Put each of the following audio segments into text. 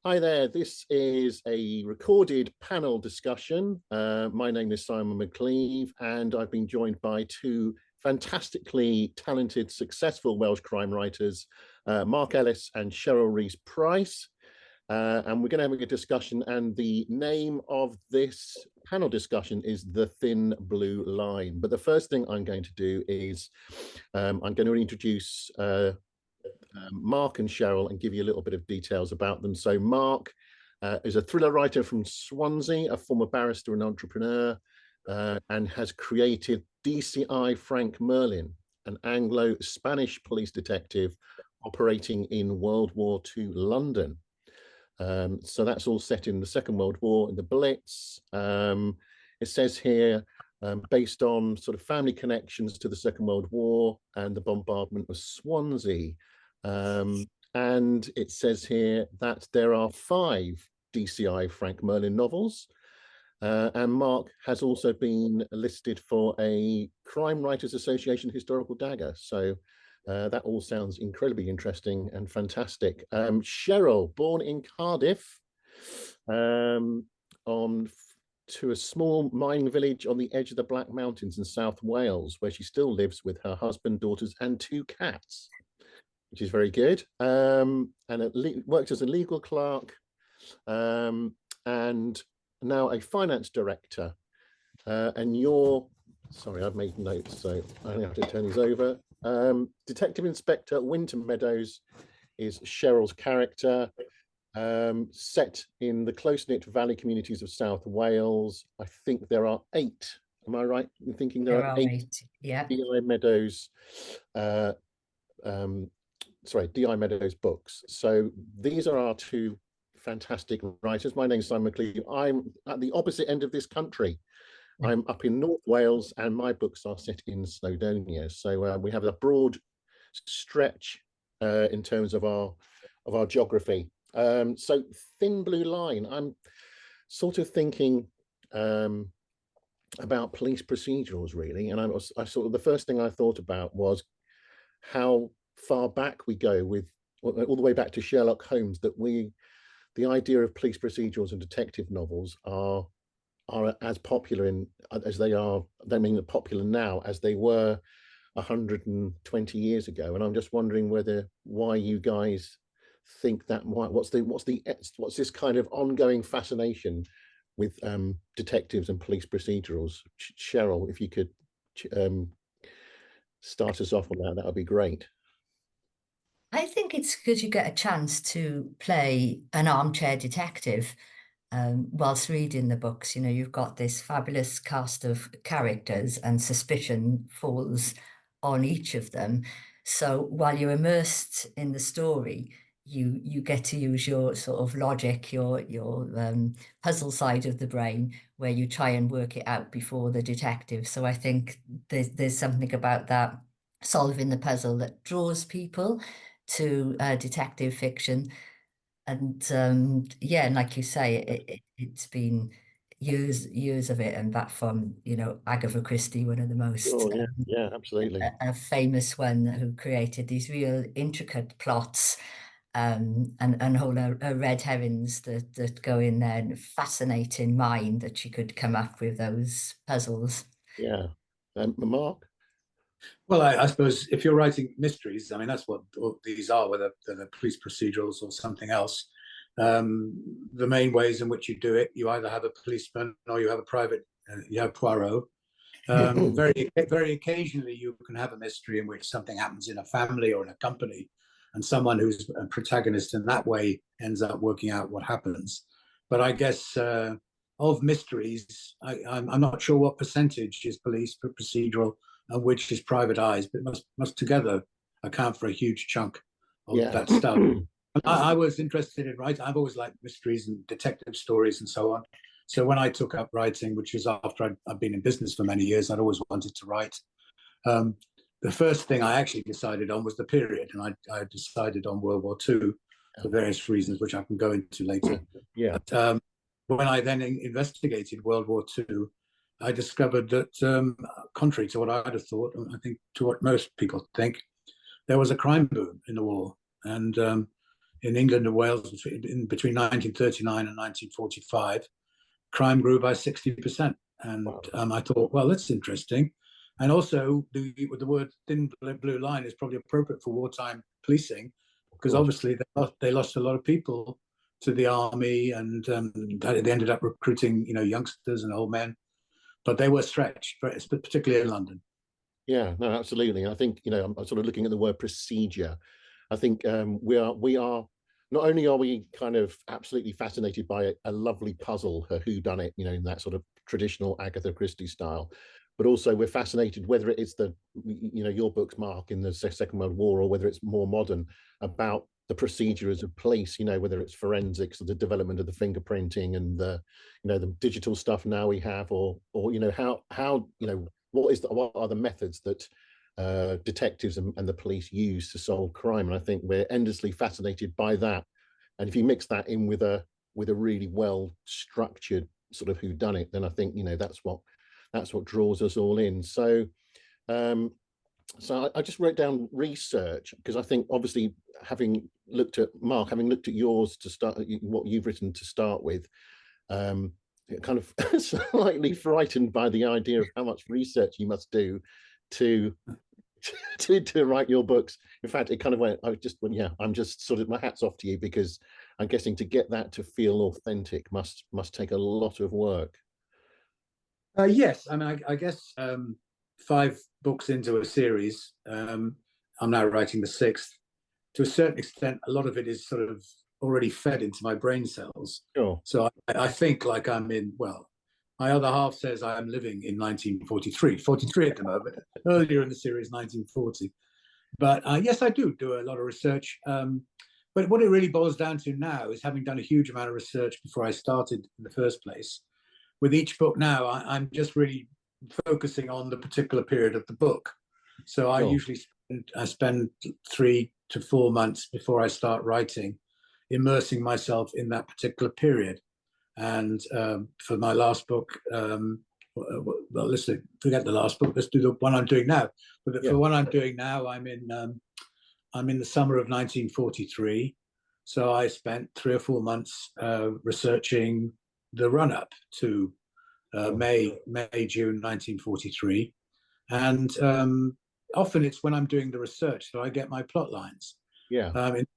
Hi there, this is a recorded panel discussion. My name is Simon McCleave, and I've been joined by two fantastically talented, successful Welsh crime writers, Mark Ellis and Cheryl Rees-Price. And we're going to have a discussion, and the name of this panel discussion is The Thin Blue Line. But the first thing I'm going to do is I'm going to introduce Mark and Cheryl and give you a little bit of details about them. So Mark is a thriller writer from Swansea, a former barrister and entrepreneur, and has created DCI Frank Merlin, an Anglo-Spanish police detective operating in World War II London. So that's all set in the Second World War, in the Blitz. It says here, based on sort of family connections to the Second World War and the bombardment of Swansea. And it says here that there are 5 DCI Frank Merlin novels. And Mark has also been listed for a Crime Writers Association historical dagger. So that all sounds incredibly interesting and fantastic. Cheryl, born in Cardiff, to a small mining village on the edge of the Black Mountains in South Wales, where she still lives with her husband, daughters, and 2 cats, which is very good. And worked as a legal clerk, and now a finance director. And you're, sorry, I've made notes, so I have to turn these over. Detective Inspector Winter Meadows is Cheryl's character, set in the close-knit valley communities of South Wales. I think there are 8. Am I right in thinking there are 8? Yeah. D.I. Meadows, D.I. Meadows books. So these are our 2 fantastic writers. My name is Simon McCleave. I'm at the opposite end of this country. I'm up in North Wales, and my books are set in Snowdonia. So we have a broad stretch in terms of our geography. So Thin Blue Line, I'm sort of thinking about police procedurals, really. And I sort of, the first thing I thought about was how far back we go with, all the way back to Sherlock Holmes, that the idea of police procedurals and detective novels are as popular as they are. I don't mean they're popular now as they were 120 years ago. And I'm just wondering why you guys think that. What's this kind of ongoing fascination with detectives and police procedurals? Cheryl, if you could start us off on that would be great. I think it's because you get a chance to play an armchair detective whilst reading the books. You know, you've got this fabulous cast of characters and suspicion falls on each of them. So while you're immersed in the story, you get to use your sort of logic, your puzzle side of the brain, where you try and work it out before the detective. So I think there's something about that, solving the puzzle, that draws people to detective fiction. And yeah, and like you say, it's been years of it, and that from, you know, Agatha Christie, one of the most yeah, absolutely, a famous one, who created these real intricate plots, and whole red herrings that go in there, and fascinating mind that she could come up with those puzzles. Yeah. Mark? Well, I suppose if you're writing mysteries, I mean, that's what these are, whether they're police procedurals or something else. The main ways in which you do it, you either have a policeman or you have a private, you have Poirot. Very occasionally you can have a mystery in which something happens in a family or in a company, and someone who's a protagonist in that way ends up working out what happens. But I guess of mysteries, I'm not sure what percentage is police procedural and which is private eyes, but must together account for a huge chunk of that stuff. I was interested in writing. I've always liked mysteries and detective stories and so on. So when I took up writing, which was after I'd been in business for many years, I'd always wanted to write. The first thing I actually decided on was the period, and I decided on World War II for various reasons, which I can go into later. Yeah. But, when I then investigated World War II, I discovered that, contrary to what I'd have thought, and I think to what most people think, there was a crime boom in the war. And in England and Wales between 1939 and 1945, crime grew by 60%. And I thought, well, that's interesting. And also, the word thin blue line is probably appropriate for wartime policing, because obviously they lost a lot of people to the army, and they ended up recruiting, youngsters and old men, but they were stretched, particularly in London. Yeah, no, absolutely. I think, I'm sort of looking at the word procedure. I think we are not only are we kind of absolutely fascinated by a lovely puzzle, her whodunit, in that sort of traditional Agatha Christie style, but also we're fascinated, whether it is your books, Mark, in the Second World War, or whether it's more modern, about the procedures of police, whether it's forensics or the development of the fingerprinting and the digital stuff now we have, or how what are the methods that detectives and the police use to solve crime. And I think we're endlessly fascinated by that. And if you mix that in with a really well structured sort of whodunit, then I think that's what draws us all in. So I just wrote down research, because I think obviously having looked at yours to start, what you've written to start with, kind of slightly frightened by the idea of how much research you must do to write your books. In fact, it kind of went, I'm just sort of, my hat's off to you, because I'm guessing to get that to feel authentic must take a lot of work. Yes, I mean, I guess 5 books into a series, I'm now writing the 6th. To a certain extent, a lot of it is sort of already fed into my brain cells. Sure. So I think like I'm in, well, my other half says I'm living in 43 at the moment, earlier in the series, 1940. But yes, I do a lot of research. But what it really boils down to now is, having done a huge amount of research before I started in the first place, with each book now, I'm just really focusing on the particular period of the book. So I usually spend 3 to 4 months before I start writing, immersing myself in that particular period. And for my last book, well, let's forget the last book. Let's do the one I'm doing now. But for what I'm doing now, I'm in the summer of 1943. So I spent 3 or 4 months researching the run-up to May, June 1943. And often it's when I'm doing the research that I get my plot lines. Yeah.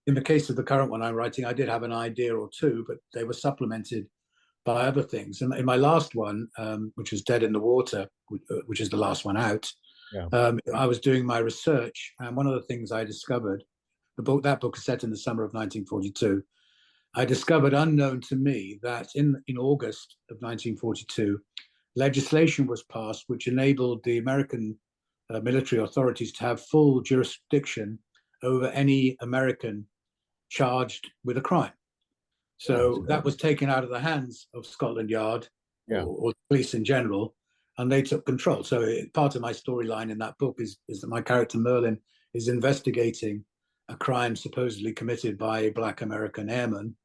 In the case of the current one I'm writing, I did have an idea or two, but they were supplemented by other things. And in my last one, which was Dead in the Water, which is the last one out, I was doing my research, and one of the things I discovered, that book is set in the summer of 1942. I discovered, unknown to me, that in August of 1942, legislation was passed which enabled the American military authorities to have full jurisdiction over any American charged with a crime. So that was taken out of the hands of Scotland Yard or police in general, and they took control. So part of my storyline in that book is that my character Merlin is investigating a crime supposedly committed by a Black American airman,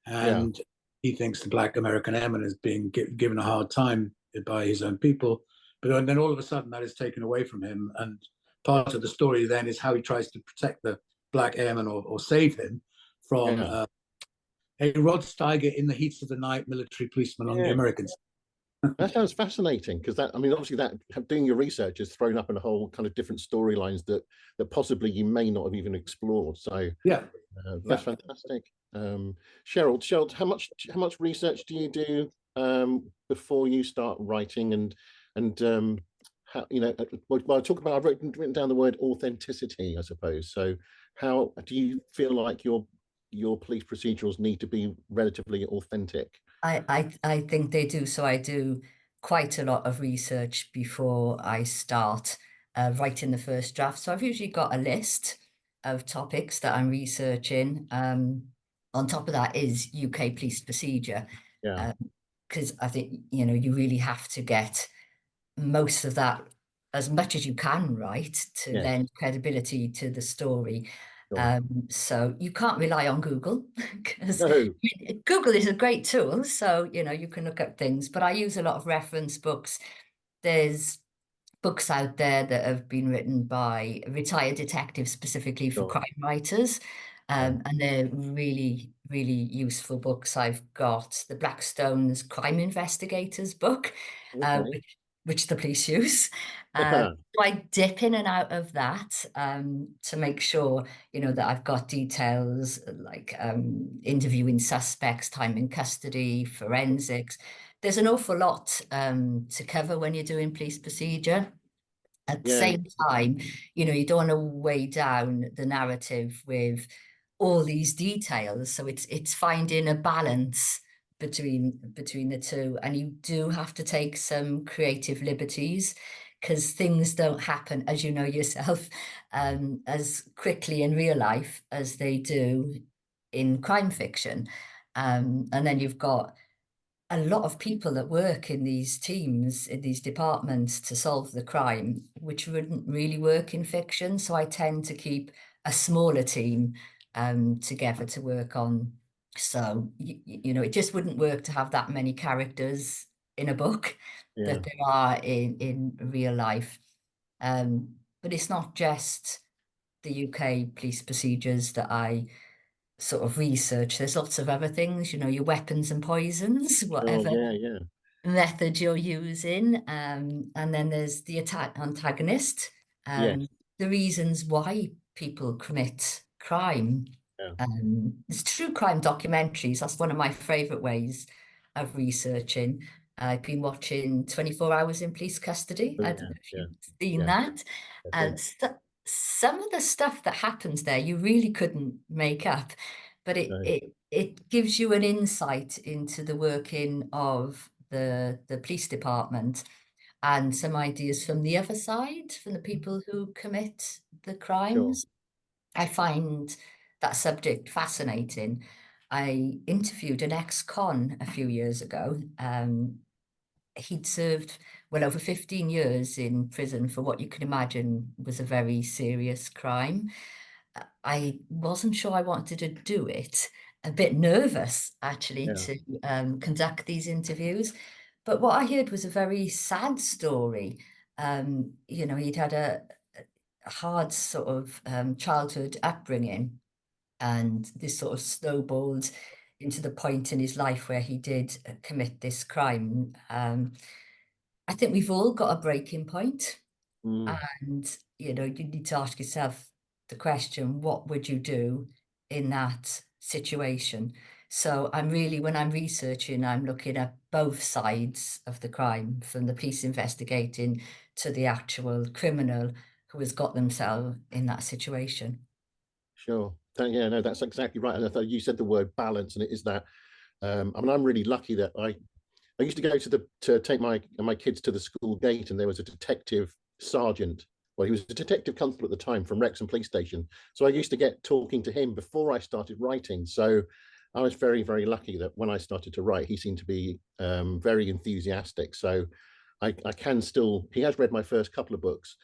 and he thinks the Black American airman is being given a hard time by his own people. But then all of a sudden that is taken away from him, and part of the story then is how he tries to protect the Black airman or save him from a Rod Steiger in the heat of the night military policeman on the Americans. That sounds fascinating, because obviously that doing your research has thrown up in a whole kind of different storylines that possibly you may not have even explored. So that's fantastic. Cheryl, how much research do you do before you start writing, and how, well, I've written down the word authenticity, I suppose. So how do you feel like your police procedurals need to be relatively authentic? I think they do. So I do quite a lot of research before I start writing the first draft. So I've usually got a list of topics that I'm researching. On top of that is UK police procedure. Because I think, you really have to get most of that, as much as you can, right, to lend credibility to the story. So you can't rely on Google, because Google is a great tool. So, you can look up things, but I use a lot of reference books. There's books out there that have been written by retired detectives specifically for crime writers. And they're really, really useful books. I've got the Blackstone's Crime Investigators book, Okay. which the police use. So I dip in and out of that to make sure, you know, that I've got details like interviewing suspects, time in custody, forensics. There's an awful lot to cover when you're doing police procedure. At the Yeah, same time, you know, you don't want to weigh down the narrative with all these details. So it's finding a balance between the two, and you do have to take some creative liberties because things don't happen, as you know yourself, as quickly in real life as they do in crime fiction. And then you've got a lot of people that work in these teams, in these departments to solve the crime, which wouldn't really work in fiction. So I tend to keep a smaller team together to work on. So, you know, it just wouldn't work to have that many characters in a book that there are in real life. But it's not just the UK police procedures that I sort of research. There's lots of other things, you know, your weapons and poisons, whatever yeah. method you're using. And then there's the antagonist, Yes. the reasons why people commit crime. Yeah. There's true crime documentaries. That's one of my favorite ways of researching. I've been watching 24 Hours in Police Custody. Oh, I yeah, don't know if yeah, you've seen yeah. that. I And some of the stuff that happens there, you really couldn't make up, but No. it gives you an insight into the working of the police department and some ideas from the other side, from the people who commit the Sure. crimes. I find that subject fascinating. I interviewed an ex-con a few years ago. He'd served well over 15 years in prison for what you can imagine was a very serious crime. I wasn't sure I wanted to do it. A bit nervous, actually, Yeah. to conduct these interviews. But what I heard was a very sad story. You know, he'd had a hard sort of childhood upbringing, and this sort of snowballed into the point in his life where he did commit this crime. I think we've all got a breaking point, Mm. and you know, you need to ask yourself the question, what would you do in that situation? So I'm really, when I'm researching, I'm looking at both sides of the crime, from the police investigating to the actual criminal who has got themselves in that situation. Sure. Yeah, no, that's exactly right. And I thought you said the word balance, and it is that. I mean, I'm really lucky that I used to go to take my kids to the school gate, and there was a detective sergeant. Well, he was a detective constable at the time from Wrexham Police Station. So I used to get talking to him before I started writing. So I was very, very lucky that when I started to write, he seemed to be very enthusiastic. So I can still, he has read my first couple of books,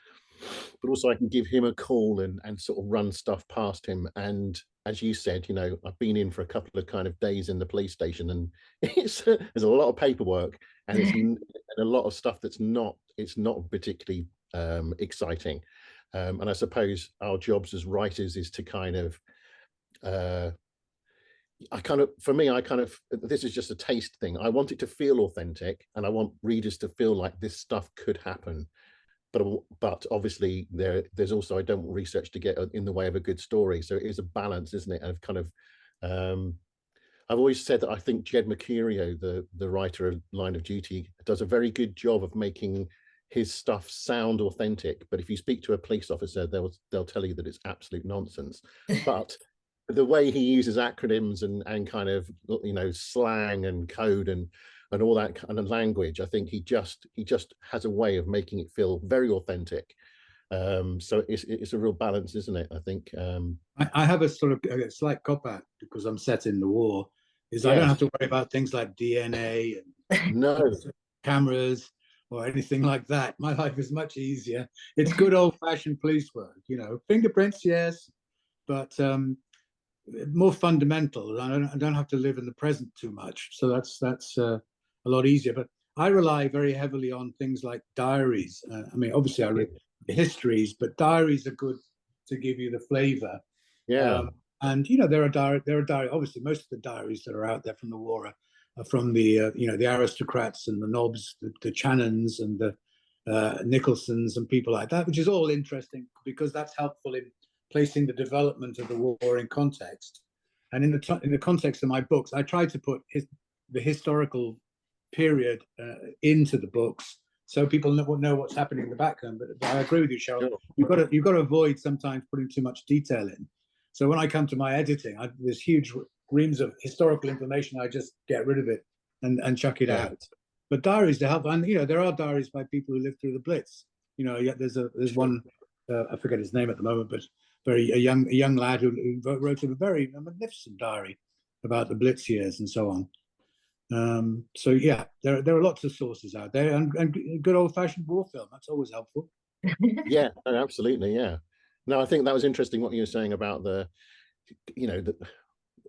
but also I can give him a call and sort of run stuff past him. And as you said, you know, I've been in for a couple of kind of days in the police station, and there's a lot of paperwork, and and a lot of stuff that's not particularly exciting. And I suppose our jobs as writers is to kind of for me, this is just a taste thing. I want it to feel authentic, and I want readers to feel like this stuff could happen. But obviously there's also, I don't want research to get in the way of a good story. So it is a balance, isn't it? Of kind of, I've always said that I think Jed Mercurio, the writer of Line of Duty, does a very good job of making his stuff sound authentic. But if you speak to a police officer, they'll tell you that it's absolute nonsense. But the way he uses acronyms and kind of, you know, slang and code and all that kind of language, I think he just has a way of making it feel very authentic. So it's a real balance, isn't it? I think. I have a sort of a slight cop out because I'm set in the war. Is I don't Yes. have to worry about things like DNA and No. cameras or anything like that. My life is much easier. It's good old-fashioned police work, you know. Fingerprints, yes, but more fundamental. I don't have to live in the present too much, so that's a lot easier. But I rely very heavily on things like diaries. I mean, obviously I read histories, but diaries are good to give you the flavor. Yeah. And you know, there are obviously most of the diaries that are out there from the war are from the you know, the aristocrats and the nobs, the Channons and the Nicholsons and people like that, which is all interesting because that's helpful in placing the development of the war in context. And in the context of my books, I try to put the historical period into the books so people know what's happening in the background. But I agree with you, Cheryl. Sure. You've got to avoid sometimes putting too much detail in. So when I come to my editing, there's huge reams of historical information. I just get rid of it and chuck it out. But diaries to help, and you know, there are diaries by people who lived through the Blitz. You know, there's one I forget his name at the moment, but a young lad who wrote a very magnificent diary about the Blitz years and so on. So yeah, there are lots of sources out there, and good old-fashioned war film. That's always helpful. Yeah, absolutely. Yeah. No, I think that was interesting what you were saying about you know,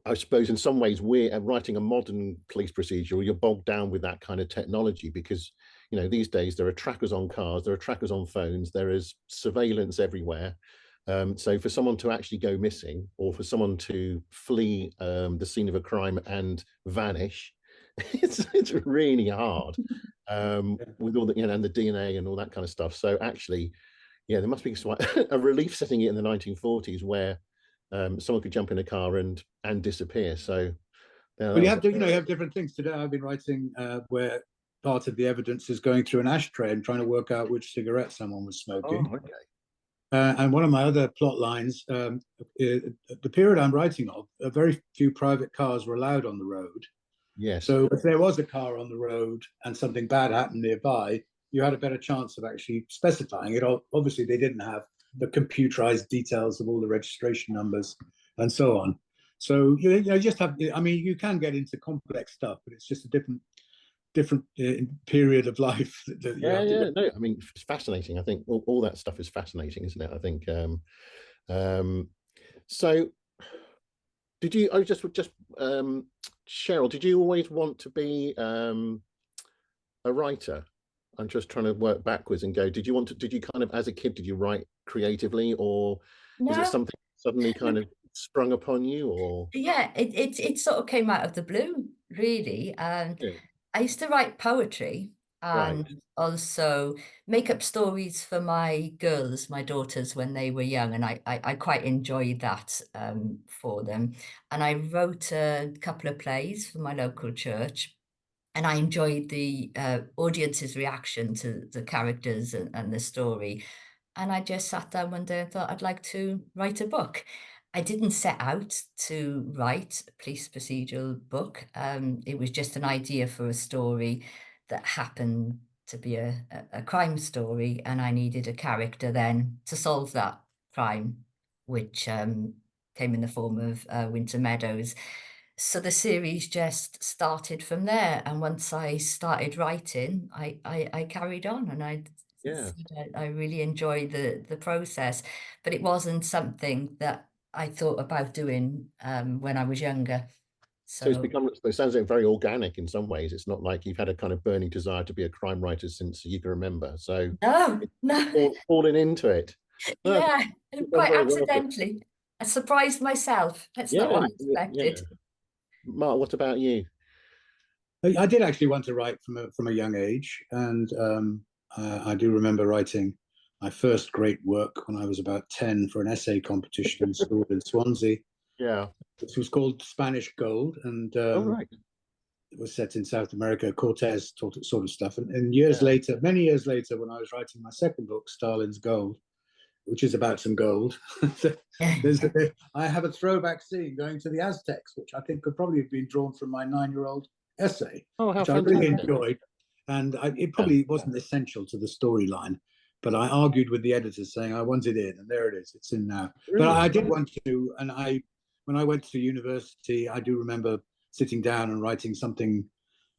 I suppose in some ways we're writing a modern police procedural, you're bogged down with that kind of technology because, you know, these days there are trackers on cars, there are trackers on phones, there is surveillance everywhere. So for someone to actually go missing or for someone to flee the scene of a crime and vanish, it's really hard with all the, you know, and the DNA and all that kind of stuff. So actually, yeah, there must be a relief setting it in the 1940s where someone could jump in a car and disappear. So, well, you have to, you know, you have different things. Today, I've been writing where part of the evidence is going through an ashtray and trying to work out which cigarette someone was smoking. Oh, okay. And one of my other plot lines, the period I'm writing of, very few private cars were allowed on the road. Yes. So if there was a car on the road and something bad happened nearby, you had a better chance of actually specifying it. Obviously, they didn't have the computerized details of all the registration numbers and so on. So you just have, I mean, you can get into complex stuff, but it's just a different period of life. No, I mean, it's fascinating. I think all that stuff is fascinating, isn't it? I think. So, did you? I just Cheryl, did you always want to be a writer? I'm just trying to work backwards and go. Did you kind of, as a kid, did you write creatively, or is it something suddenly kind of sprung upon you, or? Yeah, it sort of came out of the blue, really. I used to write poetry and also make up stories for my girls, my daughters, when they were young, and I quite enjoyed that for them. And I wrote a couple of plays for my local church, and I enjoyed the audience's reaction to the characters and the story. And I just sat down one day and thought I'd like to write a book. I didn't set out to write a police procedural book. It was just an idea for a story that happened to be a crime story, and I needed a character then to solve that crime, which came in the form of Winter Meadows. So the series just started from there, and once I started writing, I carried on, and I really enjoy the process. But it wasn't something that I thought about doing when I was younger. So it's become, it sounds like very organic in some ways. It's not like you've had a kind of burning desire to be a crime writer since you can remember. So no, falling into it. No, yeah, quite very accidentally. I surprised myself. That's not what I expected. Mark, what about you? I did actually want to write from a young age, and I do remember writing my first great work when I was about 10 for an essay competition in school in Swansea. Yeah. It was called Spanish Gold, and it was set in South America, Cortez sort of stuff. And years later, many years later, when I was writing my second book, Stalin's Gold, which is about some gold, I have a throwback scene going to the Aztecs, which I think could probably have been drawn from my 9-year-old essay, which I really enjoyed. And it probably wasn't essential to the storyline, but I argued with the editors saying I want it in, and there it is. It's in now. Really? But I did want to, and when I went to university, I do remember sitting down and writing something,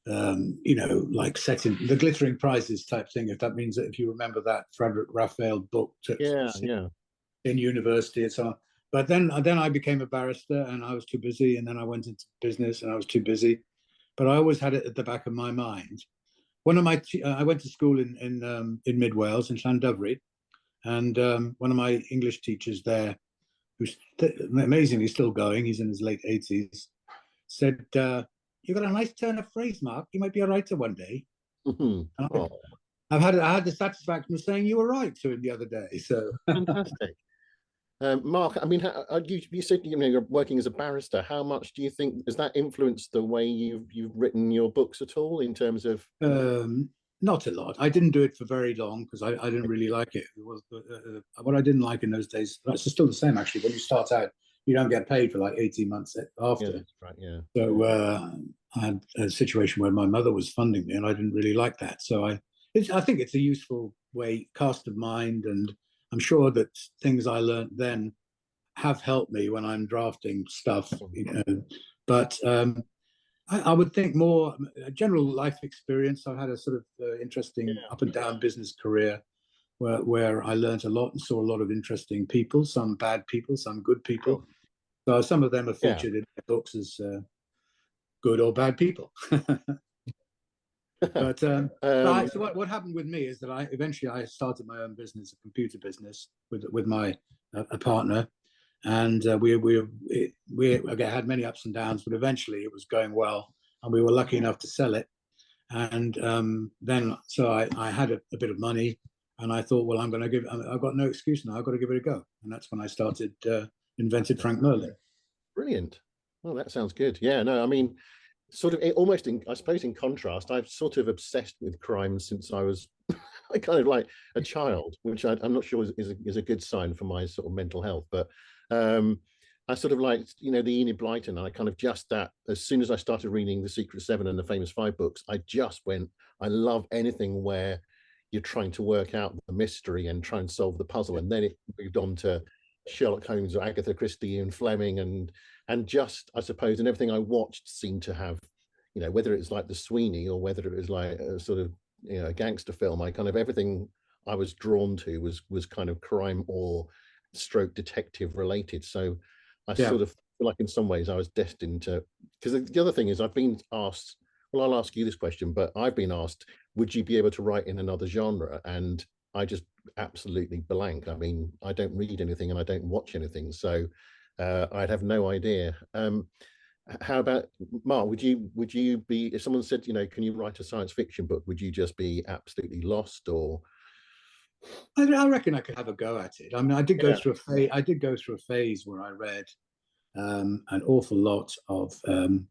you know, like set in the Glittering Prizes type thing, if that means that, if you remember that Frederick Raphael book in university and so on. But then I became a barrister, and I was too busy, and then I went into business and I was too busy. But I always had it at the back of my mind. One of my I went to school in Mid Wales, in Llandovery, and one of my English teachers there who's amazingly still going, he's in his late 80s, said, "You got a nice turn of phrase, Mark. You might be a writer one day." Oh, I had the satisfaction of saying you were right to him the other day. So fantastic. Mark, I mean, you said you're working as a barrister. How much do you think has that influenced the way you've written your books at all, in terms of? Not a lot. I didn't do it for very long because I didn't really like it. It was what I didn't like in those days. That's still the same actually. When you start out, you don't get paid for like 18 months after. Yeah, that's right. Yeah. So I had a situation where my mother was funding me, and I didn't really like that. So I think it's a useful way, cast of mind, and I'm sure that things I learned then have helped me when I'm drafting stuff. But I would think more general life experience. I've had a sort of interesting up and down business career where I learned a lot and saw a lot of interesting people, some bad people, some good people. So some of them are featured in my books as good or bad people. But so what happened with me is that I eventually started my own business, a computer business, with my a partner, and we had many ups and downs, but eventually it was going well, and we were lucky enough to sell it. And then so I had a bit of money, and I thought, well, I've got no excuse now. I've got to give it a go, and that's when I started invented Frank Merlin. Brilliant. Well, that sounds good. Yeah. No, I mean, sort of almost I suppose in contrast, I've sort of obsessed with crime since I was kind of like a child, which I'm not sure is a good sign for my sort of mental health. But I sort of liked, the Enid Blyton. I kind of just that as soon as I started reading The Secret Seven and the Famous Five books, I just went, I love anything where you're trying to work out the mystery and try and solve the puzzle. And then it moved on to Sherlock Holmes or Agatha Christie and Fleming and just, I suppose, and everything I watched seemed to have, whether it's like the Sweeney or whether it was like a sort of, a gangster film, I kind of everything I was drawn to was kind of crime or stroke detective related. So I sort of feel like in some ways I was destined to, because the other thing is I've been asked, well, I'll ask you this question, but I've been asked, would you be able to write in another genre? And I just absolutely blank. I mean, I don't read anything and I don't watch anything. So I'd have no idea. How about Mark? Would you be, if someone said, can you write a science fiction book? Would you just be absolutely lost, or? I reckon I could have a go at it. I mean, I did go through a phase. I did go through a phase where I read an awful lot of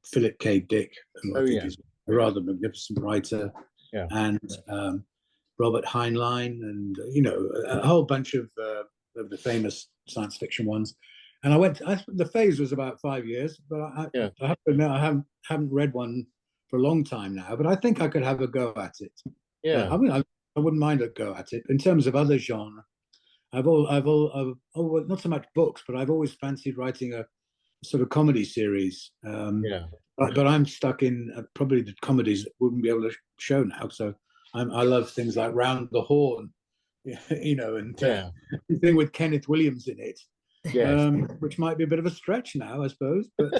Philip K. Dick, who I think is a rather magnificent writer, and Robert Heinlein, and a whole bunch of the famous science fiction ones. And the phase was about 5 years, but I have to admit I haven't read one for a long time now. But I think I could have a go at it. Yeah, I mean, I wouldn't mind a go at it. In terms of other genre, I've not so much books, but I've always fancied writing a sort of comedy series. But I'm stuck in probably the comedies that wouldn't be able to show now. So I love things like Round the Horn, and thing with Kenneth Williams in it. Yes. Which might be a bit of a stretch now, I suppose. But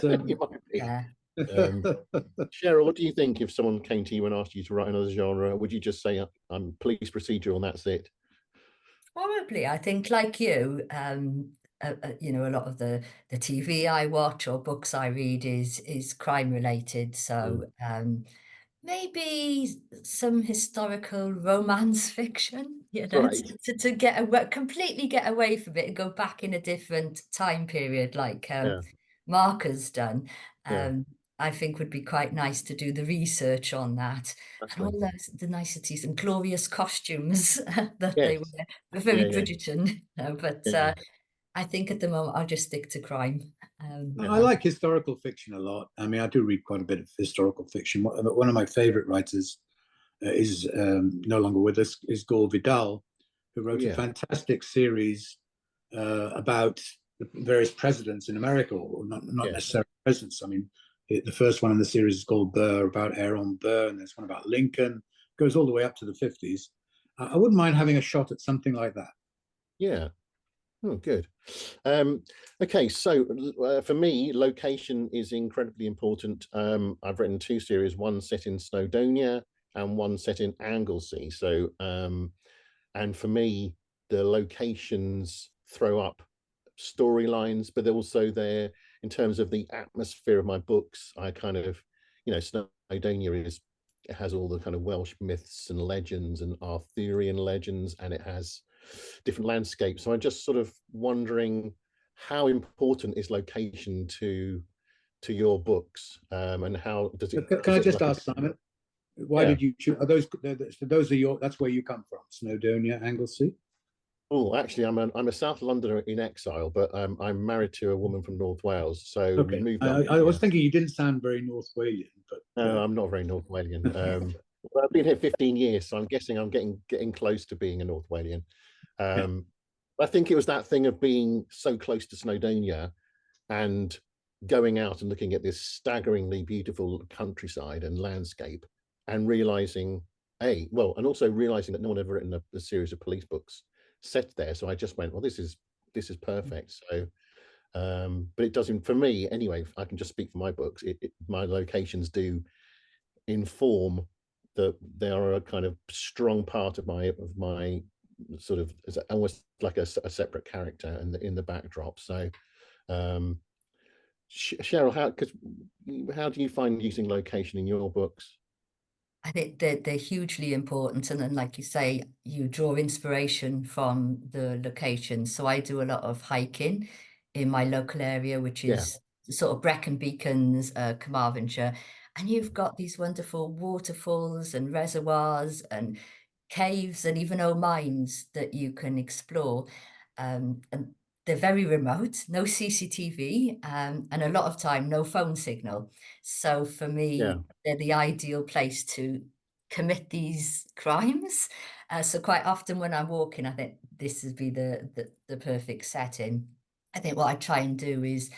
Cheryl, what do you think if someone came to you and asked you to write another genre? Would you just say, I'm police procedural and that's it? Probably. I think like you, a lot of the TV I watch or books I read is crime related. So maybe some historical romance fiction, to completely get away from it and go back in a different time period, like Mark has done. I think would be quite nice to do the research on that. And all the niceties and glorious costumes that they wear. We're very Bridgerton, but I think at the moment I'll just stick to crime. I like historical fiction a lot. I mean, I do read quite a bit of historical fiction. One of my favorite writers is no longer with us, is Gore Vidal, who wrote a fantastic series about the various presidents in America, or not necessarily presidents. I mean, the first one in the series is called Burr, about Aaron Burr, and there's one about Lincoln. It goes all the way up to the 50s. I wouldn't mind having a shot at something like that. Yeah. Oh, good. Okay, so for me, location is incredibly important. I've written 2 series, one set in Snowdonia and one set in Anglesey. So, and for me, the locations throw up storylines, but also they're, in terms of the atmosphere of my books, I kind of, you know, Snowdonia it has all the kind of Welsh myths and legends and Arthurian legends, and it has different landscapes. So I'm just sort of wondering, how important is location to your books, and how does it? Can I just like ask, Simon, why did you choose? Are those are your? That's where you come from, Snowdonia, Anglesey. Oh, actually, I'm a South Londoner in exile, but I'm married to a woman from North Wales, so we Okay, moved up. I was thinking you didn't sound very North Walian, but No, I'm not very North Walian. Well, I've been here 15 years, so I'm guessing I'm getting close to being a North Walian. yeah. I think it was that thing of being so close to Snowdonia and going out and looking at this staggeringly beautiful countryside and landscape, and realizing, and also realizing that no one had written a series of police books set there. So I just went, well, this is perfect. So, but it doesn't, for me anyway, I can just speak for my books. My locations do inform that they are a kind of strong part of my sort of, almost like a separate character in the backdrop. So, Cheryl, how do you find using location in your books? I think they're hugely important. And then, like you say, you draw inspiration from the location. So I do a lot of hiking in my local area, which Yeah, is sort of Brecon Beacons, Carmarthenshire. And you've got these wonderful waterfalls and reservoirs and caves and even old mines that you can explore. And they're very remote, no CCTV, and a lot of time, no phone signal. So for yeah, me, they're the ideal place to commit these crimes. So quite often when I'm walking, I think this would be the perfect setting. I think what I try and do is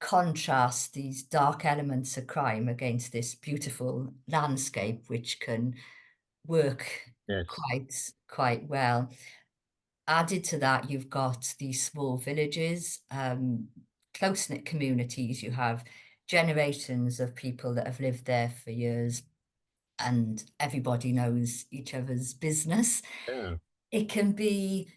contrast these dark elements of crime against this beautiful landscape, which can work yes, quite well. Added to that, you've got these small villages, close-knit communities. You have generations of people that have lived there for years, and everybody knows each other's business. yeah, It can be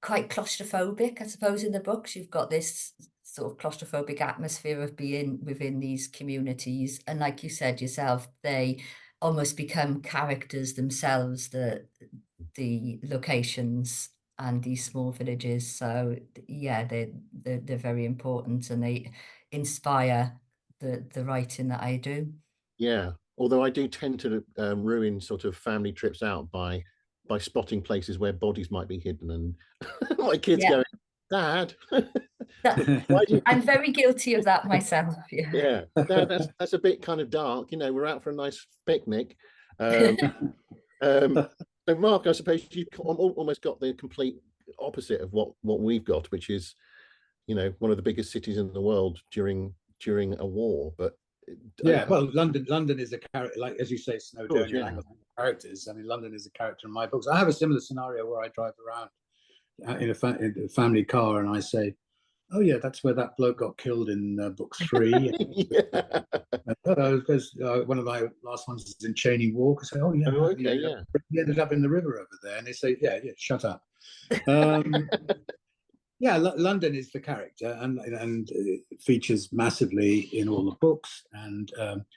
quite claustrophobic, I suppose. In the books, you've got this sort of claustrophobic atmosphere of being within these communities, and like you said yourself, they almost become characters themselves, the locations and these small villages. So yeah, they're very important, and they inspire the writing that I do. yeah. Although I do tend to ruin sort of family trips out by spotting places where bodies might be hidden, and my kids Yeah, going, Dad, that, why do you? I'm very guilty of that myself. Yeah. Yeah, Dad, that's a bit kind of dark. You know, we're out for a nice picnic. Um, so, Mark, I suppose you've almost got the complete opposite of what we've got, which is, you know, one of the biggest cities in the world during a war. But Yeah, well, London is a character, like as you say, Snowdonia, yeah, characters. I mean, London is a character in my books. I have a similar scenario where I drive around in a family car, and I say, "Oh yeah, that's where that bloke got killed in book 3." yeah. Because one of my last ones is in Cheney Walk. I say, "Oh yeah, Oh, okay, yeah, he ended up in the river over there," and they say, "Yeah, yeah, shut up." Um, yeah, London is the character, and it features massively in all the books. And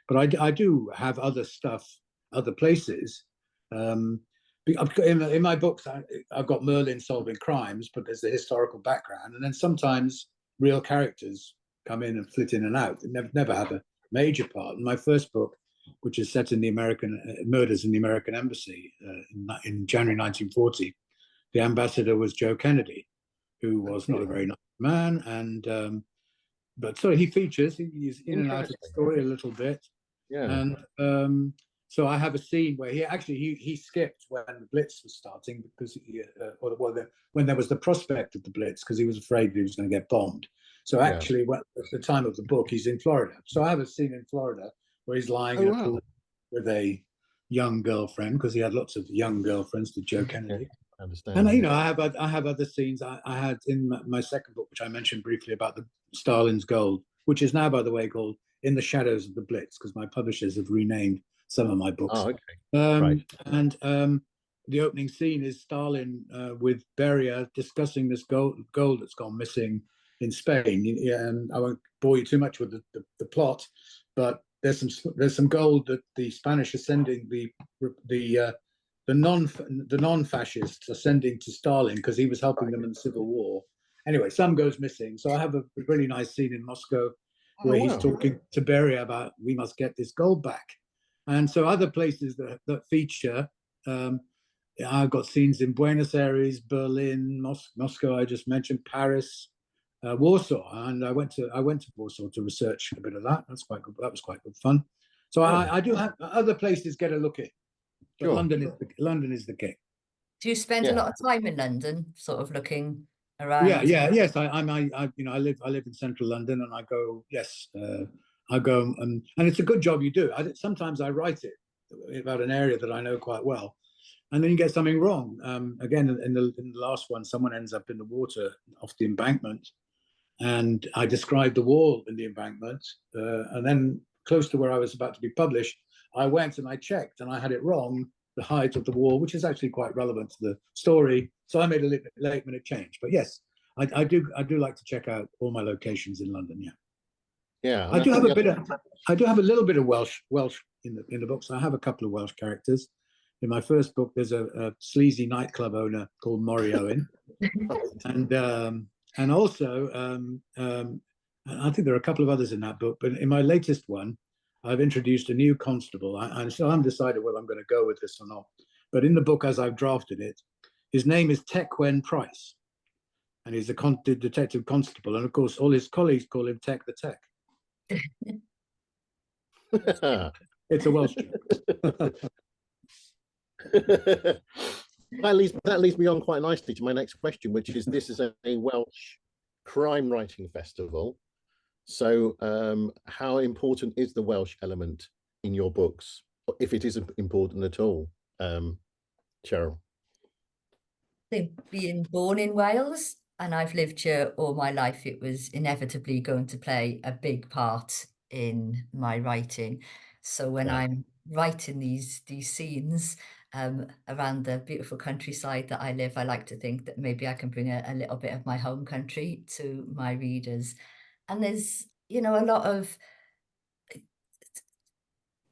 but I do have other stuff, other places. In my books, I've got Merlin solving crimes, but there's the historical background, and then sometimes real characters come in and flit in and out. They never have a major part. In my first book, which is set in the American murders in the American embassy in January 1940, the ambassador was Joe Kennedy, who was not a very nice man, and but so he features. He's in and out of the story a little bit, yeah. and so I have a scene where he skipped when the Blitz was starting because when there was the prospect of the Blitz, because he was afraid he was going to get bombed. So actually, at the time of the book, he's in Florida. So I have a scene in Florida where he's lying in a pool with a young girlfriend, because he had lots of young girlfriends to Joe Kennedy. I understand. And you know, I have other scenes. I had in my second book, which I mentioned briefly, about the Stalin's Gold, which is now, by the way, called In the Shadows of the Blitz, because my publishers have renamed some of my books. Oh, okay. Right. And the opening scene is Stalin with Beria discussing this gold that's gone missing in Spain. And I won't bore you too much with the plot, but there's some gold that the Spanish are sending the non-fascists are sending to Stalin because he was helping them in the Civil War. Anyway, some goes missing. So I have a really nice scene in Moscow where he's talking to Beria about we must get this gold back. And so other places that feature, I've got scenes in Buenos Aires, Berlin, Moscow, I just mentioned, Paris, Warsaw, and I went to Warsaw to research a bit of that. That's quite good. That was quite good fun. So I do have other places get a look at. But sure. London is the king. Do you spend a lot of time in London, sort of looking around? Yes. I live in central London, and I go. Yes, I go, and it's a good job you do. Sometimes I write it about an area that I know quite well, and then you get something wrong. Again, in the last one, someone ends up in the water off the embankment, and I described the wall in the embankment, and then close to where I was about to be published, I went and I checked, and I had it wrong, the height of the wall, which is actually quite relevant to the story. So I made a late minute change. But yes, I do like to check out all my locations in London. Yeah. I do have a little bit of Welsh in the books. I have a couple of Welsh characters. In my first book, there's a sleazy nightclub owner called Maury Owen, and also I think there are a couple of others in that book. But in my latest one, I've introduced a new constable. I'm still undecided whether I'm going to go with this or not. But in the book, as I've drafted it, his name is Price, and he's a detective constable. And of course, all his colleagues call him Tech the Tech. It's a Welsh joke. That leads me on quite nicely to my next question, which is this is a Welsh crime writing festival. So how important is the Welsh element in your books, if it is important at all, Cheryl? I think being born in Wales and I've lived here all my life, it was inevitably going to play a big part in my writing. So when I'm writing these scenes around the beautiful countryside that I live, I like to think that maybe I can bring a little bit of my home country to my readers. And there's, a lot of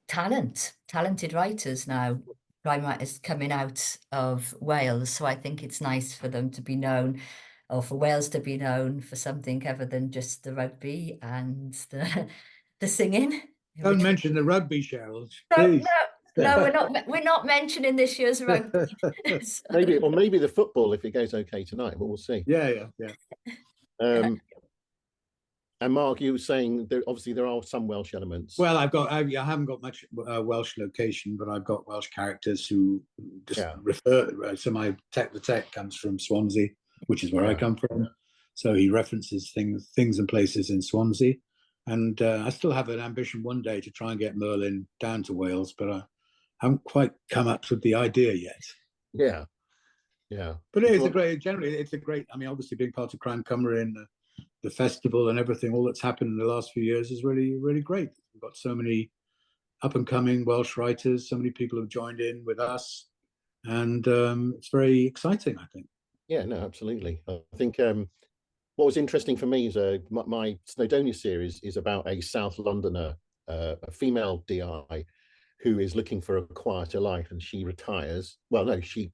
talented writers now, crime writers coming out of Wales. So I think it's nice for them to be known, or for Wales to be known for something other than just the rugby and the singing. Don't mention the rugby, Cheryl. Please. No, we're not mentioning this year's rugby. So. Maybe the football if it goes okay tonight, but we'll see. Yeah. And Mark, you were saying that obviously there are some Welsh elements. Well, I haven't got much Welsh location, but I've got Welsh characters who just refer. So my the tech comes from Swansea, which is where I come from. So he references things and places in Swansea. And I still have an ambition one day to try and get Merlin down to Wales, but I haven't quite come up with the idea yet. Yeah. But it's a great, I mean, obviously being part of Crime Cymru and the festival and everything, all that's happened in the last few years is really, really great. We've got so many up and coming Welsh writers, so many people have joined in with us, and it's very exciting, I think. Yeah, no, absolutely. I think what was interesting for me is my Snowdonia series is about a South Londoner, a female DI, who is looking for a quieter life, and she retires. Well, no, she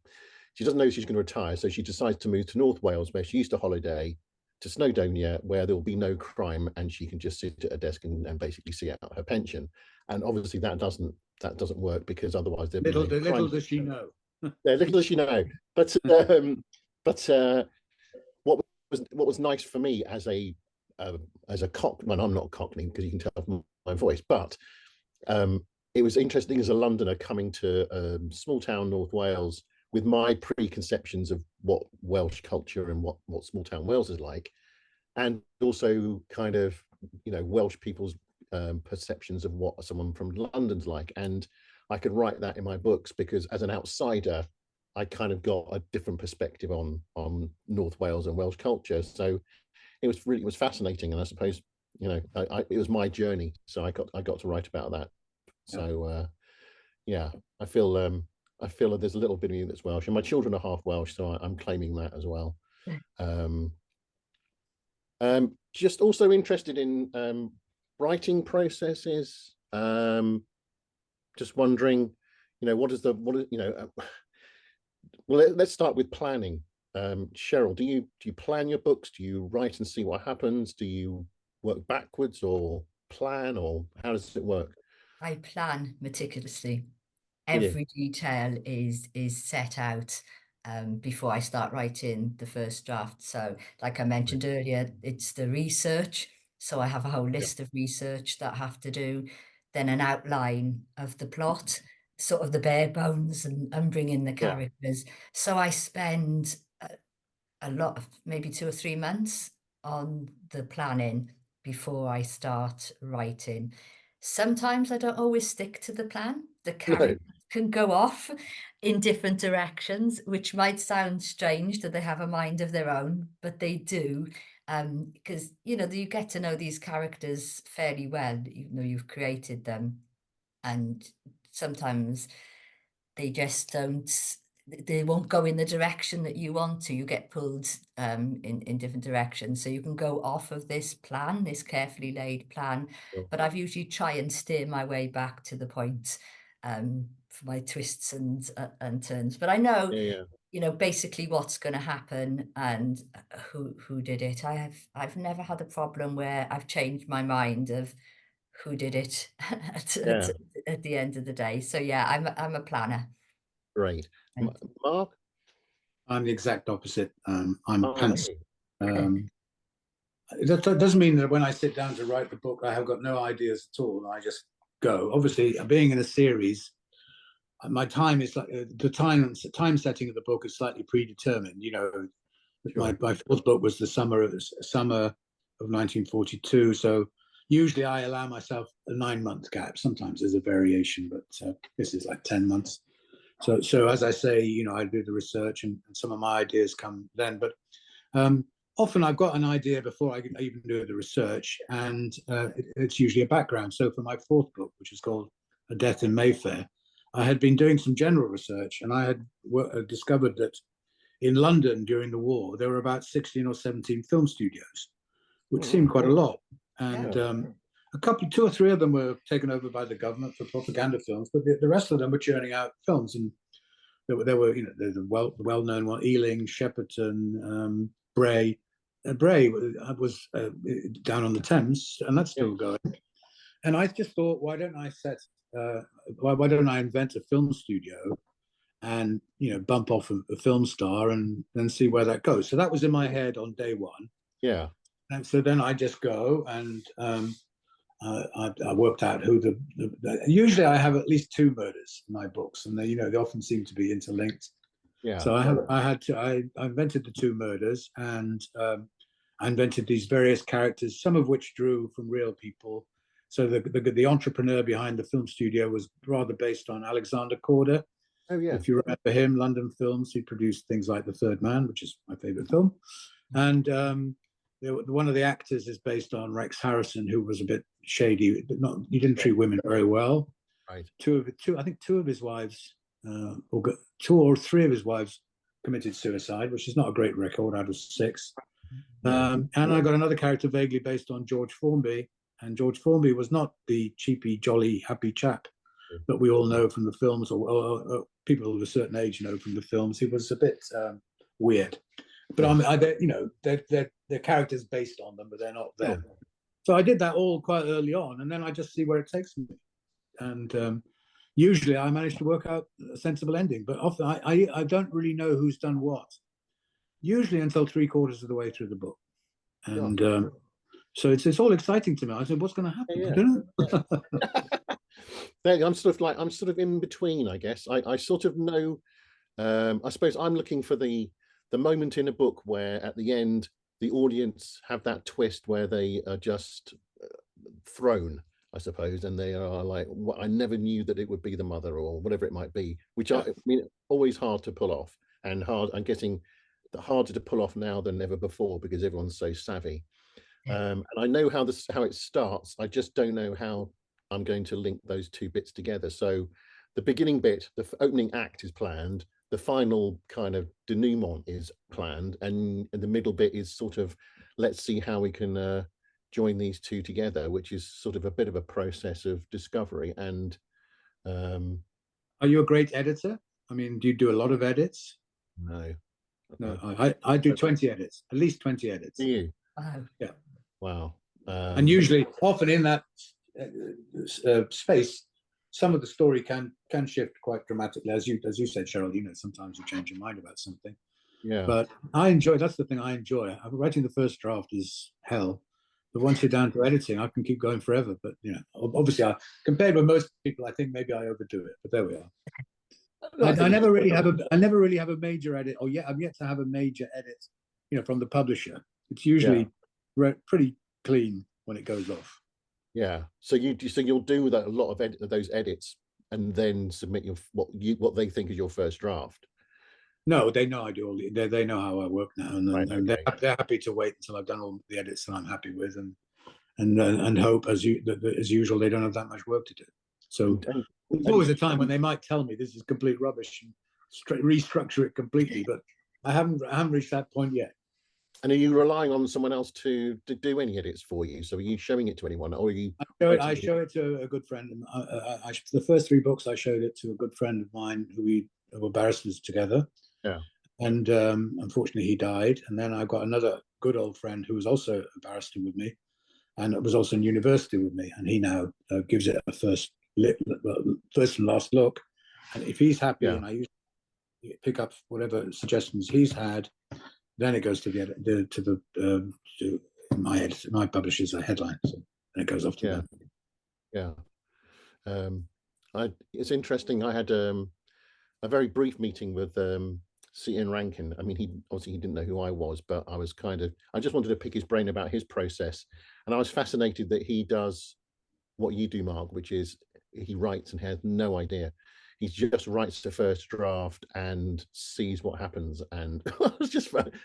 doesn't know she's going to retire, so she decides to move to North Wales, where she used to holiday, to Snowdonia, where there will be no crime, and she can just sit at a desk and basically see out her pension. And obviously that doesn't work, because otherwise there'd be little does she know. Yeah, little does she know. But what was nice for me as a Cockney, well, I'm not Cockney because you can tell from my voice, but it was interesting as a Londoner coming to small town North Wales with my preconceptions of what Welsh culture and what small town Wales is like, and also kind of Welsh people's perceptions of what someone from London's like. And I could write that in my books because as an outsider, I kind of got a different perspective on North Wales and Welsh culture. So it was fascinating, and I suppose it was my journey, so I got to write about that. So I feel that there's a little bit of me that's Welsh, and my children are half Welsh, so I'm claiming that as well. Just also interested in writing processes. Just wondering, what is well, let's start with planning. Cheryl, do you plan your books? Do you write and see what happens? Do you work backwards or plan, or how does it work? I plan meticulously. Do you? Every detail is set out before I start writing the first draft. So, like I mentioned earlier, it's the research. So I have a whole Yeah. list of research that I have to do, then an outline of the plot, sort of the bare bones, and bring in the Yeah. characters. So I spend a lot of maybe 2 or 3 months on the planning before I start writing. Sometimes I don't always stick to the plan. The No. characters can go off in different directions, which might sound strange that they have a mind of their own, but they do. Because you get to know these characters fairly well, even though you've created them, and sometimes they just don't, they won't go in the direction that you want to. You get pulled in different directions, so you can go off of this plan, this carefully laid plan, Sure. but I've usually try and steer my way back to the point for my twists and turns. But I know, Yeah. basically what's going to happen and who did it. I've never had a problem where I've changed my mind of who did it Yeah. at the end of the day. So yeah, I'm a planner. Great. And Mark? I'm the exact opposite. I'm Oh, pants. That doesn't mean that when I sit down to write the book, I have got no ideas at all. I just go. Obviously, being in a series, my time is like the time setting of the book is slightly predetermined. Sure. My fourth book was the summer of 1942. So usually I allow myself a 9-month gap. Sometimes there's a variation, but this is like 10 months. So as I say, I do the research and some of my ideas come then. But often I've got an idea before I even do the research, and it's usually a background. So for my fourth book, which is called A Death in Mayfair, I had been doing some general research, and I had discovered that in London during the war, there were about 16 or 17 film studios, which seemed quite a lot. And two or three of them were taken over by the government for propaganda films, but the rest of them were churning out films. And there were the well-known one, Ealing, Shepperton, Bray. Bray was down on the Thames, and that's still going. And I just thought, why don't I invent a film studio and bump off a film star and then see where that goes. So that was in my head on day one. Yeah. And so then I just go and I worked out who usually I have at least 2 murders in my books, and they often seem to be interlinked. Yeah. So I invented the 2 murders, and I invented these various characters, some of which drew from real people. So the entrepreneur behind the film studio was rather based on Alexander Korda. Oh yeah. If you remember him, London Films, he produced things like The Third Man, which is my favorite film. And one of the actors is based on Rex Harrison, who was a bit shady, but he didn't treat women very well. Right. I think 2 of his wives, or 2 or 3 of his wives committed suicide, which is not a great record out of 6. And I got another character vaguely based on George Formby, and George Formby was not the cheapy, jolly, happy chap that we all know from the films, or people of a certain age know from the films. He was a bit weird. But they're characters based on them, but they're not them. So I did that all quite early on, and then I just see where it takes me. And usually I manage to work out a sensible ending, but often I don't really know who's done what, usually until 3/4 of the way through the book. And so it's all exciting to me. I said, what's going to happen? Yeah. I don't know. I'm sort of in between, I guess. I sort of know, I suppose I'm looking for the moment in a book where at the end the audience have that twist where they are just thrown, I suppose, and they are like, I never knew that it would be the mother, or whatever it might be, which I mean, always hard to pull off, and I'm getting harder to pull off now than ever before because everyone's so savvy. And I know how it starts. I just don't know how I'm going to link those 2 bits together. So the beginning bit, the opening act is planned, the final kind of denouement is planned, and the middle bit is sort of let's see how we can join these two together, which is sort of a bit of a process of discovery. And are you a great editor? I mean, do you do a lot of edits? no, I do 20 edits, at least 20 edits. do you? Wow. Yeah. Wow. And usually, often in that space, some of the story can shift quite dramatically, as you said, Cheryl. You know, sometimes you change your mind about something. yeah. But I enjoy. That's the thing I enjoy. Writing the first draft is hell, but once you're down to editing, I can keep going forever. But you know, obviously, compared with most people, I think maybe I overdo it. But there we are. I never really have a major edit, or yet I'm yet to have a major edit, you know, from the publisher. It's usually pretty clean when it goes off. Yeah. So you'll do that, a lot of those edits, and then submit what they think is your first draft. No, they know I do all they know how I work now, and, Right, and okay. they're happy to wait until I've done all the edits that I'm happy with, and hope as usual they don't have that much work to do. So there's always a time when they might tell me this is complete rubbish and restructure it completely, but I haven't reached that point yet. And are you relying on someone else to do any edits for you? So are you showing it to anyone, or are you? I show it to a good friend. The first 3 books I showed it to a good friend of mine who were barristers together. Yeah. And unfortunately he died. And then I got another good old friend who was also a barrister with me, and it was also in university with me. And he now gives it a first and last look. And if he's happy, and I usually pick up whatever suggestions he's had, then it goes to my publisher's headline, so and it goes off to them. Yeah. It's interesting. I had a very brief meeting with Ian Rankin. I mean, he didn't know who I was, but I just wanted to pick his brain about his process, and I was fascinated that he does what you do, Mark, which is he writes and has no idea. He just writes the first draft and sees what happens. And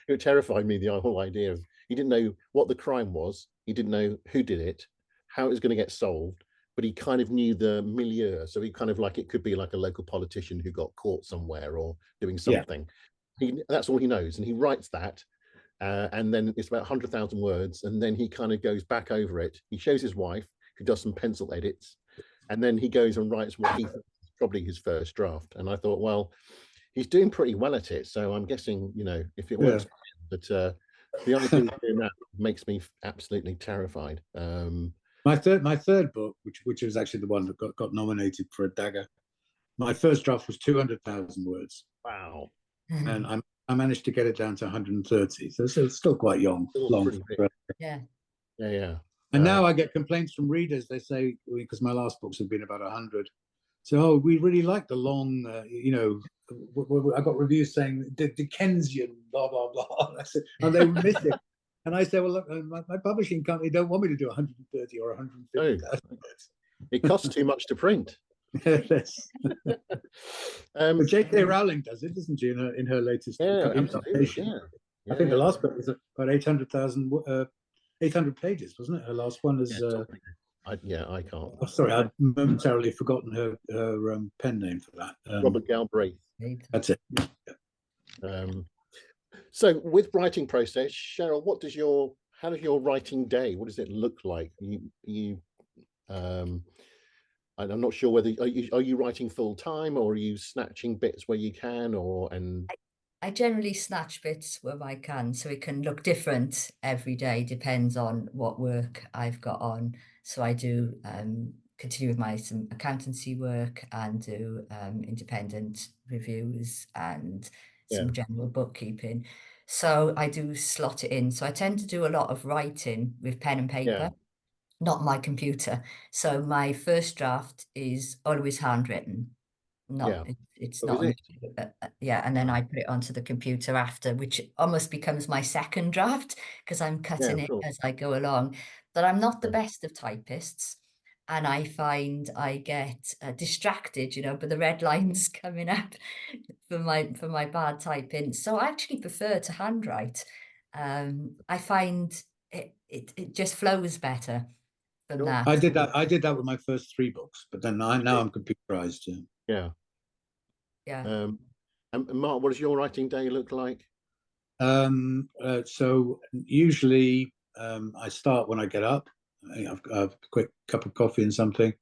it terrified me, the whole idea of, he didn't know what the crime was. He didn't know who did it, how it was going to get solved, but he kind of knew the milieu. So he kind of it could be like a local politician who got caught somewhere or doing something. That's all he knows. And he writes that. And then it's about 100,000 words. And then he kind of goes back over it. He shows his wife, who does some pencil edits. And then he goes and writes what he thinks is probably his first draft. And I thought, well, he's doing pretty well at it. So I'm guessing, you know, if it works, but the idea of doing that makes me absolutely terrified. My third book, which was actually the one that got nominated for a Dagger, my first draft was 200,000 words. Wow. And I managed to get it down to 130. So it's still quite long. Yeah. And now I get complaints from readers. They say, because my last books have been about 100. So, oh, we really like the long, you know, I got reviews saying Dickensian, blah, blah, blah. I said, and they miss it. And I say, well, look, my publishing company don't want me to do 130 or 150,000 words. It costs too much to print. Yes. But J.K. Rowling does it, doesn't she, in her latest incarnation? I think the last book was about 800 pages, wasn't it? Her last one is. I can't. Oh, sorry, I'd momentarily forgotten her pen name for that. Robert Galbraith. That's it. So with writing process, Cheryl, how does your writing day? What does it look like? I'm not sure whether are you writing full time, or are you snatching bits where you can, I generally snatch bits where I can, so it can look different every day, depends on what work I've got on. So I do continue with some accountancy work and do independent reviews and some general bookkeeping. So I do slot it in. So I tend to do a lot of writing with pen and paper, not my computer. So my first draft is always handwritten. It's not and then I put it onto the computer after, which almost becomes my second draft because I'm cutting it as I go along. But I'm not the best of typists, and I find I get distracted, you know, by the red lines coming up for my bad typing. So I actually prefer to handwrite. I find it just flows better from that. I did that with my first 3 books, but then now I'm computerized. And Mark, what does your writing day look like? So usually I start when I get up. I've a quick cup of coffee and something,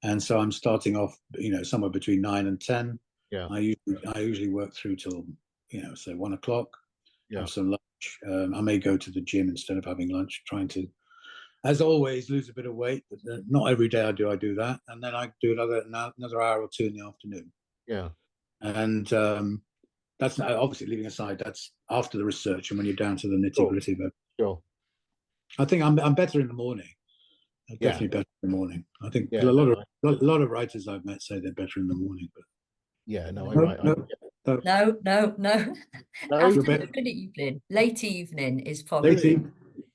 and so I'm starting off, somewhere between 9 and 10. Yeah. I usually work through till, say 1 o'clock. Yeah. Have some lunch. I may go to the gym instead of having lunch, trying to, as always, lose a bit of weight. But not every day I do that, and then I do another hour or two in the afternoon. Yeah. And that's obviously leaving aside that's after the research and when you're down to the nitty gritty. But Sure. I think I'm better in the morning. Definitely better in the morning. I think a lot of writers I've met say they're better in the morning. But No. Afternoon and evening. Late evening is probably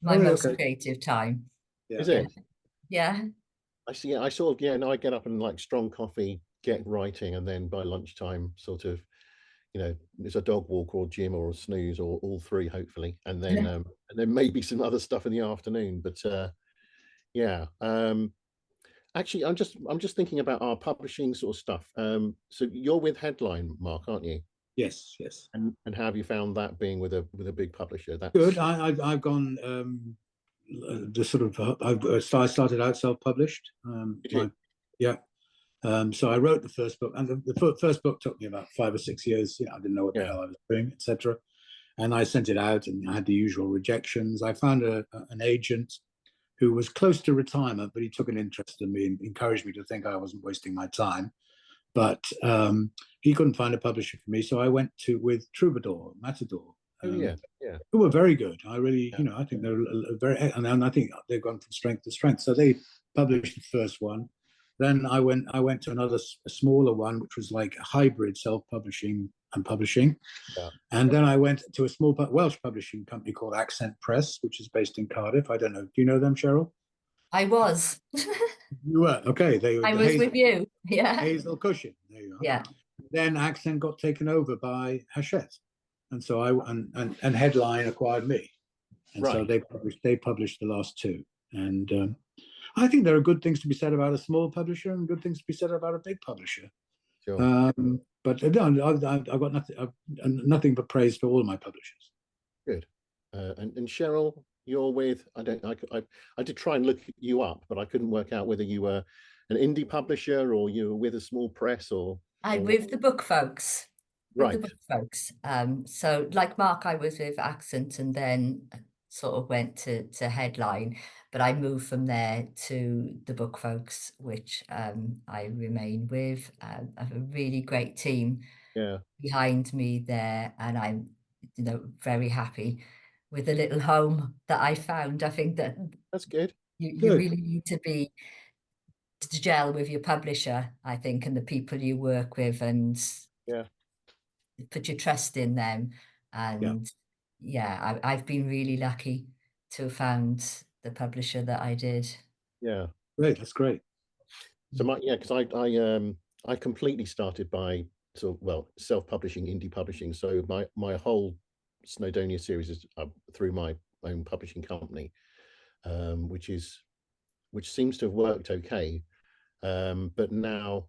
my most creative time. Yeah. Is it? Yeah. I see. I sort of, I get up and like strong coffee, get writing, and then by lunchtime, sort of, there's a dog walk or gym or a snooze or all three, hopefully, and then maybe some other stuff in the afternoon. But actually, I'm just thinking about our publishing sort of stuff. So you're with Headline, Mark, aren't you? Yes. And how have you found that being with a big publisher? That's good. I've gone the sort of I started out self-published. So I wrote the first book, and the first book took me about 5 or 6 years. I didn't know what the hell I was doing, etc. And I sent it out, and I had the usual rejections. I found an agent who was close to retirement, but he took an interest in me and encouraged me to think I wasn't wasting my time. But he couldn't find a publisher for me, so I went with Matador. Who were very good. I really, I think they're very, and I think they've gone from strength to strength. So they published the first one. Then I went to another smaller one, which was like a hybrid self-publishing and publishing. Yeah. And then I went to a small Welsh publishing company called Accent Press, which is based in Cardiff. I don't know. Do you know them, Cheryl? I was. You were? Okay. I was with you. Yeah. Hazel Cushion. There you are. Yeah. Then Accent got taken over by Hachette. And so and Headline acquired me. And so they published the last two. And I think there are good things to be said about a small publisher and good things to be said about a big publisher. Sure. But no, I've got nothing but praise for all of my publishers. Good. And Cheryl, you're with, I did try and look you up, but I couldn't work out whether you were an indie publisher or you were with a small press I'm with the book folks. Right. The book folks. So like Mark, I was with Accent and then sort of went to Headline, but I moved from there to the book folks, which I remain with. I have a really great team behind me there, and I'm very happy with the little home that I found. I think that's good. You really need to gel with your publisher, I think, and the people you work with, and put your trust in them. And I've been really lucky to have found the publisher that I did. Yeah, great. That's great. So because I completely started by self-publishing, indie publishing. So my whole Snowdonia series is through my own publishing company, which seems to have worked okay. But now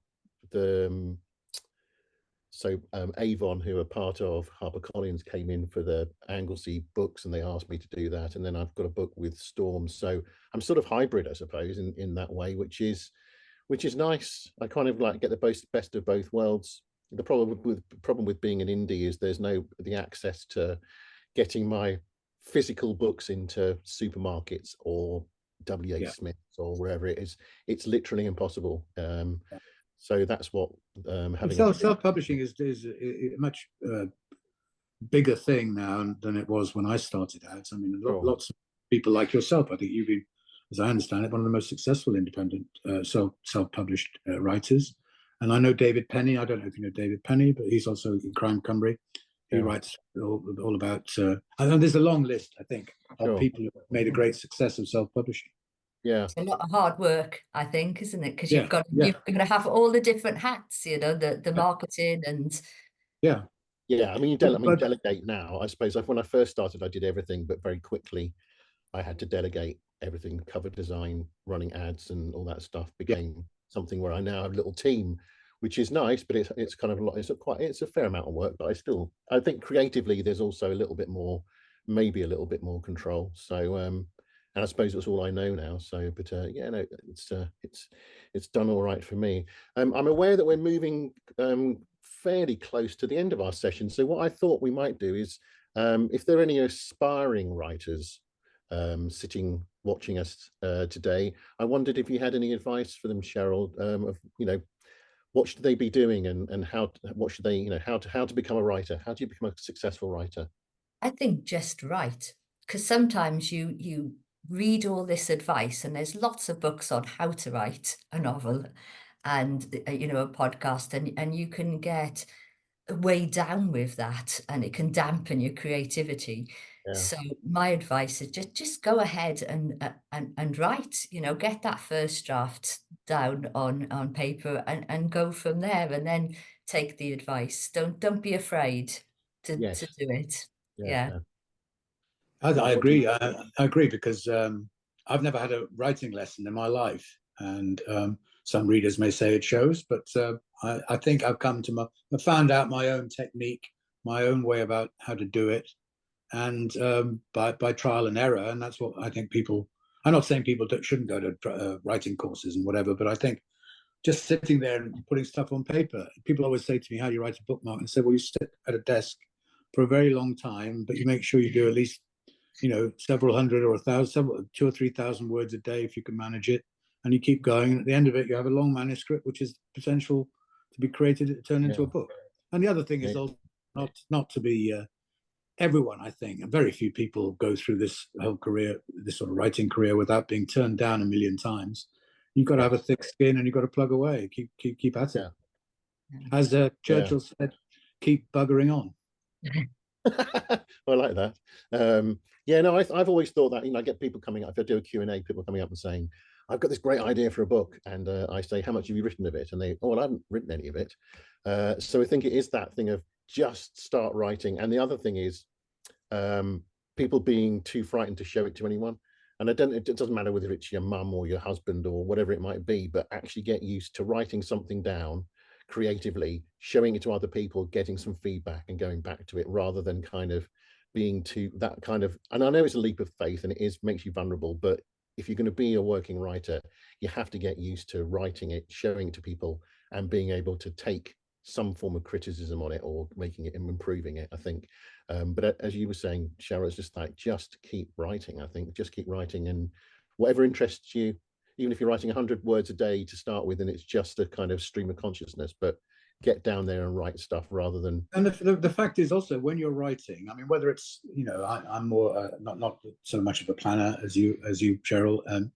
Avon, who are part of HarperCollins, came in for the Anglesey books, and they asked me to do that. And then I've got a book with Storm, so I'm sort of hybrid, I suppose, in that way, which is nice. I kind of like get the best of both worlds. The problem with being an indie is there's the access to getting my physical books into supermarkets or WA Smiths or wherever it is. It's literally impossible. So that's what having self-publishing is a much bigger thing now than it was when I started out. I mean, lots of people like yourself, I think you've been, as I understand it, one of the most successful independent self-published writers. And I know David Penny. I don't know if you know David Penny, but he's also in Crime Cymru. He writes all about, and there's a long list, I think, of people who have made a great success of self-publishing. Yeah, it's a lot of hard work, I think, isn't it? Because you're going to have all the different hats, the marketing and I mean, you delegate now. I suppose when I first started, I did everything, but very quickly I had to delegate everything. Cover design, running ads, and all that stuff became something where I now have a little team which is nice, but it's kind of a lot. It's a fair amount of work, but I think creatively there's also a little bit more, maybe a little bit more control. So and I suppose that's all I know now. So, but yeah, no, it's done all right for me. I'm aware that we're moving fairly close to the end of our session. So what I thought we might do is, if there are any aspiring writers sitting watching us today, I wondered if you had any advice for them, Cheryl, of, you know, what should they be doing, and what should they, you know, how to become a writer? How do you become a successful writer? I think just write, because sometimes you read all this advice, and there's lots of books on how to write a novel, and you know, a podcast, and you can get weighed down with that, and it can dampen your creativity. Yeah, So my advice is just go ahead and write. You know, get that first draft down on paper, and go from there, and then take the advice. Don't be afraid to yes, do it. yeah, Yeah. yeah. I What do agree. you, I agree because I've never had a writing lesson in my life, and some readers may say it shows, but I think I've come to I found out my own technique, my own way about how to do it, and by trial and error. And that's what I think people. I'm not saying people shouldn't go to writing courses and whatever, but I think just sitting there and putting stuff on paper. People always say to me, "How do you write a bookmark?" And I say, "Well, you sit at a desk for a very long time, but you make sure you do at least, you know, several hundred or 1,000, 2,000 or 3,000 words a day if you can manage it, and you keep going. And at the end of it, you have a long manuscript, which is potential to be created, turned into yeah, a book." And the other thing yeah, is also not to be everyone. I think, and very few people go through this whole career, this sort of writing career, without being turned down a million times. You've got to have a yes, thick skin, and you've got to plug away, keep at it. yeah, As yeah. Churchill said, keep buggering on. I like that. Yeah, no, I've always thought that, you know, I get people coming up, if I do a Q&A, people coming up and saying, I've got this great idea for a book, and I say, how much have you written of it? And they, oh, well, I haven't written any of it. So I think it is that thing of just start writing. And the other thing is people being too frightened to show it to anyone. And it doesn't matter whether it's your mum or your husband or whatever it might be, but actually get used to writing something down creatively, showing it to other people, getting some feedback and going back to it, rather than kind of being too that kind of, and I know it's a leap of faith and makes you vulnerable, but if you're going to be a working writer, you have to get used to writing it, showing it to people, and being able to take some form of criticism on it or making it and improving it, I think. But as you were saying, Cheryl, it's just like, just keep writing. I think just keep writing, and whatever interests you, even if you're writing 100 words a day to start with, and it's just a kind of stream of consciousnness, but get down there and write stuff rather than. And the fact is also, when you're writing, I mean, whether it's, you know, I'm more not so much of a planner as you Cheryl,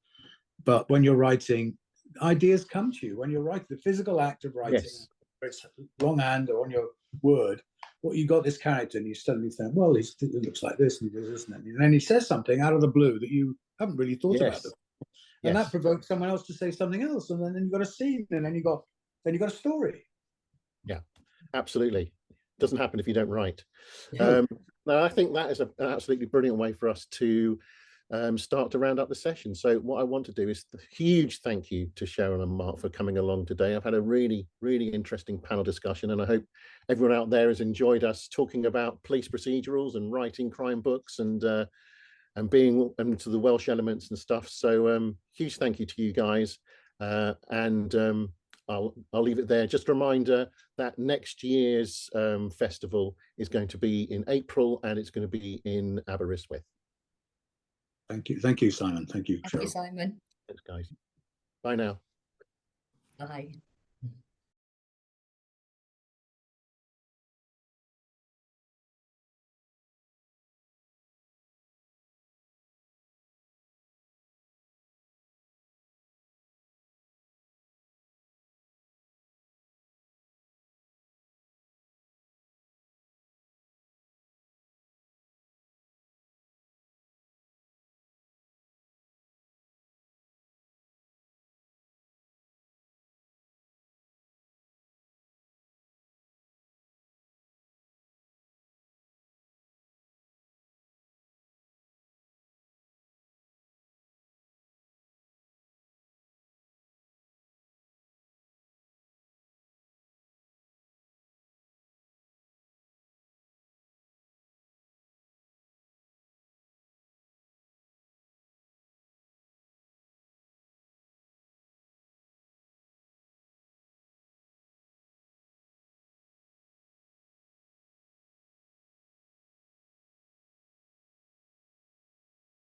but when you're writing, ideas come to you when you're writing. The physical act of writing, Yes, whether it's longhand or on your Word, well, you got this character, and you suddenly think, well, it looks like this, and he does this, and then he says something out of the blue that you haven't really thought about yes, before, and that yes, provokes someone else to say something else, and then you've got a scene, and then you got a story. yeah, absolutely. Doesn't happen if you don't write. No. Now I think that is an absolutely brilliant way for us to start to round up the session. So what I want to do is a huge thank you to Cheryl and Mark for coming along today. I've had a really, really interesting panel discussion, and I hope everyone out there has enjoyed us talking about police procedurals and writing crime books, and being into the Welsh elements and stuff. So huge thank you to you guys, and I'll leave it there. Just a reminder that next year's festival is going to be in April, and it's going to be in Aberystwyth. Thank you, Simon. Thank you, Thank you, Cheryl. Simon. Thanks, guys. Bye now. Bye.